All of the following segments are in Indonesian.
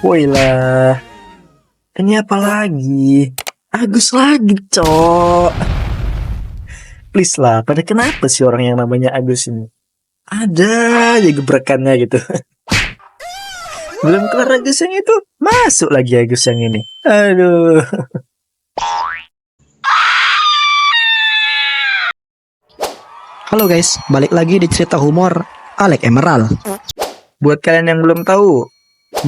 Woi lah, ini apa lagi? Agus lagi, cok. Please lah, pada kenapa sih orang yang namanya Agus ini? Ada aja gebrakannya gitu. Belum kelar Agus yang itu, masuk lagi Agus yang ini. Aduh. Halo guys, balik lagi di cerita humor Alek Emerald. Buat kalian yang belum tahu,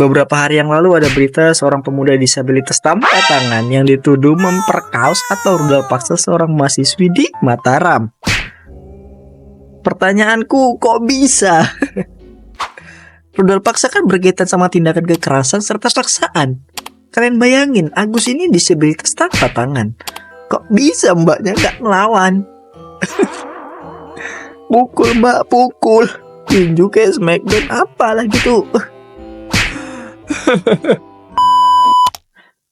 beberapa hari yang lalu ada berita seorang pemuda disabilitas tanpa tangan yang dituduh memperkaos atau rudal paksa seorang mahasiswi di Mataram. Pertanyaanku, kok bisa? Rudal paksa kan berkaitan sama tindakan kekerasan serta paksaan. Kalian bayangin, Agus ini disabilitas tanpa tangan. Kok bisa mbaknya nggak melawan? Pukul mbak, pukul. Tinju kayak Smackdown apalah gitu.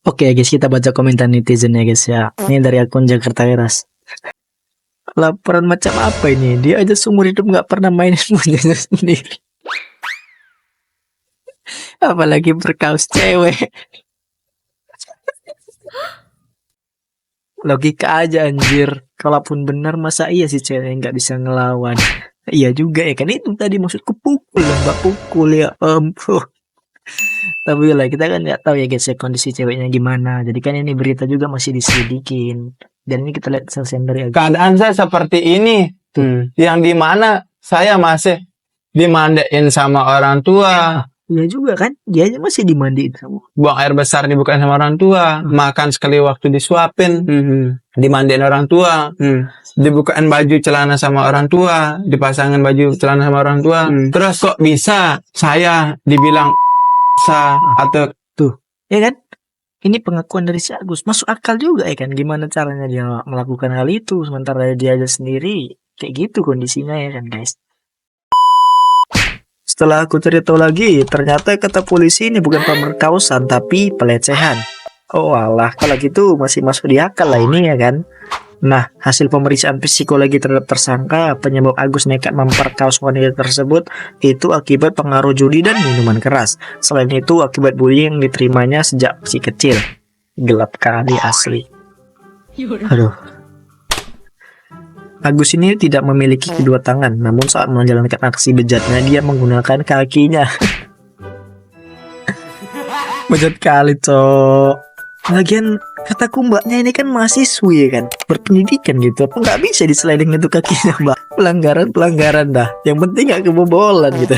Oke guys, kita baca komentar netizen ya guys ya. Ini dari akun Jakarta Eras. Laporan macam apa ini? Dia aja seumur hidup nggak pernah mainin punyanya sendiri. Apalagi berkaos cewek. Logika aja anjir. Kalaupun benar masa iya sih cewek nggak bisa ngelawan. Iya juga ya kan, itu tadi maksudku pukul lah mbak, pukul ya ampun. Tapi lah kita kan nggak tahu ya guys ya kondisi ceweknya gimana. Jadi kan ini berita juga masih diselidikin. Dan ini kita lihat selesai dari Agus. Keadaan saya seperti ini, yang dimana saya masih dimandiin sama orang tua, Iya juga kan, dia aja masih dimandiin sama. buang air besar dibukain sama orang tua, makan sekali waktu disuapin, dimandiin orang tua, dibukain baju celana sama orang tua, dipasangin baju celana sama orang tua. Terus kok bisa saya dibilang atau Ya kan? Ini pengakuan dari si Agus. Masuk akal juga ya kan, gimana caranya dia melakukan hal itu sementara dia aja sendiri kayak gitu kondisinya ya kan guys. Setelah aku cari tahu lagi, ternyata kata polisi ini bukan pemerkosaan tapi pelecehan. Oh alah, kalau gitu masih masuk di akal lah ini ya kan. Nah, hasil pemeriksaan psikologi terhadap tersangka, penyebab Agus nekat memperkaos wanita tersebut itu akibat pengaruh judi dan minuman keras. Selain itu, akibat bullying yang diterimanya sejak masih kecil. Gelap kali asli. Aduh. Agus ini tidak memiliki kedua tangan, namun saat menjalankan aksi bejatnya dia menggunakan kakinya. Bejat kali, cok. Lagian kataku mbaknya ini kan mahasiswi kan, berpendidikan gitu, apa nggak bisa disliding itu kakinya mbak? Pelanggaran dah, yang penting nggak kebobolan gitu.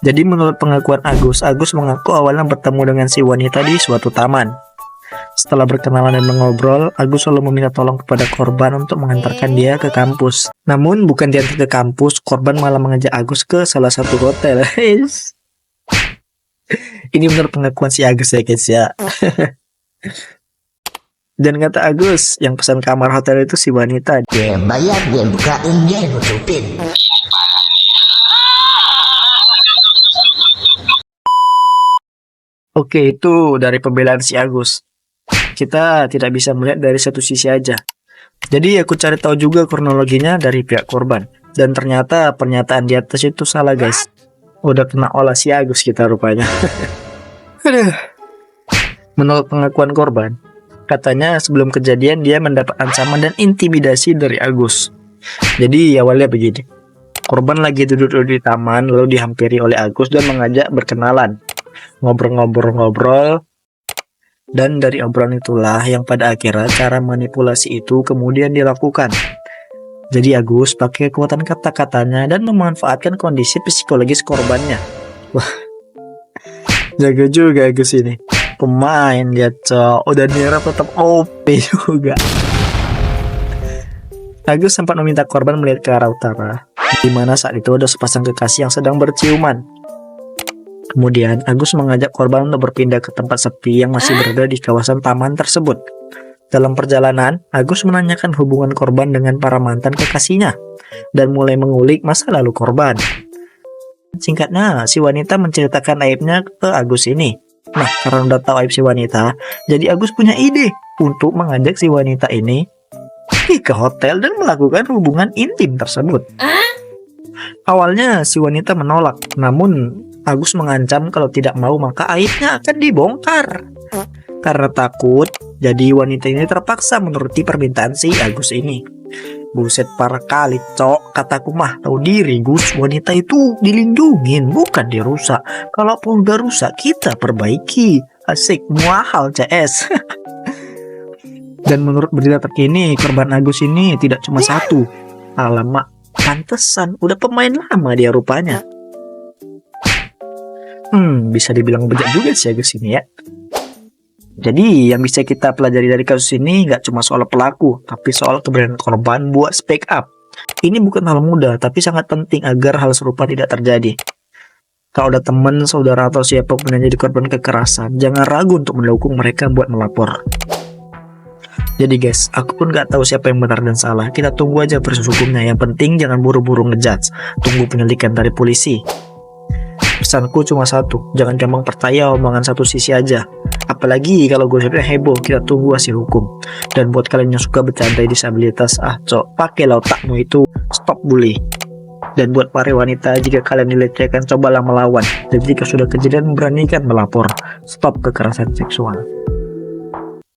Jadi menurut pengakuan Agus mengaku awalnya bertemu dengan si wanita di suatu taman. Setelah berkenalan dan mengobrol, Agus selalu meminta tolong kepada korban untuk mengantarkan dia ke kampus. Namun bukan diantar ke kampus, korban malah mengajak Agus ke salah satu hotel. Ini menurut pengakuan si Agus ya guys ya. Dan kata Agus, yang pesan kamar hotel itu si wanita. Dia bayar, dia bukain, dia nutupin. Oke, itu dari pembelaan si Agus. Kita tidak bisa melihat dari satu sisi aja. Jadi aku cari tahu juga kronologinya dari pihak korban. Dan ternyata pernyataan di atas itu salah guys. Udah kena olah si Agus kita rupanya. Aduh. Menurut pengakuan korban, katanya sebelum kejadian dia mendapat ancaman dan intimidasi dari Agus. Jadi awalnya begini. Korban lagi duduk di taman lalu dihampiri oleh Agus dan mengajak berkenalan. Ngobrol-ngobrol-ngobrol. Dan dari obrolan itulah yang pada akhirnya cara manipulasi itu kemudian dilakukan. Jadi Agus pakai kekuatan kata-katanya dan memanfaatkan kondisi psikologis korbannya. Wah, jago juga Agus ini. Pemain dia cok, udah nyerap tetap OP juga. Agus sempat meminta korban melihat ke arah utara, di mana saat itu ada sepasang kekasih yang sedang berciuman. Kemudian Agus mengajak korban untuk berpindah ke tempat sepi yang masih berada di kawasan taman tersebut. Dalam perjalanan, Agus menanyakan hubungan korban dengan para mantan kekasihnya dan mulai mengulik masa lalu korban. Singkatnya, si wanita menceritakan aibnya ke Agus ini. Nah, karena udah tahu aib si wanita, jadi Agus punya ide untuk mengajak si wanita ini pergi ke hotel dan melakukan hubungan intim tersebut. Awalnya si wanita menolak, namun Agus mengancam kalau tidak mau maka aibnya akan dibongkar. Karena takut, jadi wanita ini terpaksa menuruti permintaan si Agus ini. Buset, parah kali cok, kataku mah tahu diri Gus, wanita itu dilindungin bukan dirusak. Kalaupun udah rusak kita perbaiki. Asik, muahal CS. Dan menurut berita terkini, korban Agus ini tidak cuma satu. Alamak, pantesan udah pemain lama dia rupanya. Bisa dibilang bejat juga sih Agus ini ya. Jadi yang bisa kita pelajari dari kasus ini nggak cuma soal pelaku, tapi soal keberanian korban buat speak up. Ini bukan hal mudah, tapi sangat penting agar hal serupa tidak terjadi. Kalau ada teman, saudara atau siapapun yang jadi korban kekerasan, jangan ragu untuk mendukung mereka buat melapor. Jadi guys, aku pun nggak tahu siapa yang benar dan salah. Kita tunggu aja proses hukumnya. Yang penting jangan buru-buru ngejudge. Tunggu penyelidikan dari polisi. Pesanku cuma satu, jangan gampang percaya omongan satu sisi aja. Apalagi kalau gosipnya heboh, kita tunggu hasil hukum. Dan buat kalian yang suka bercandai disabilitas, cok, pakailah otakmu itu, stop bully. Dan buat para wanita, jika kalian dilecehkan, cobalah melawan. Dan jika sudah kejadian, beranikan melapor. Stop kekerasan seksual.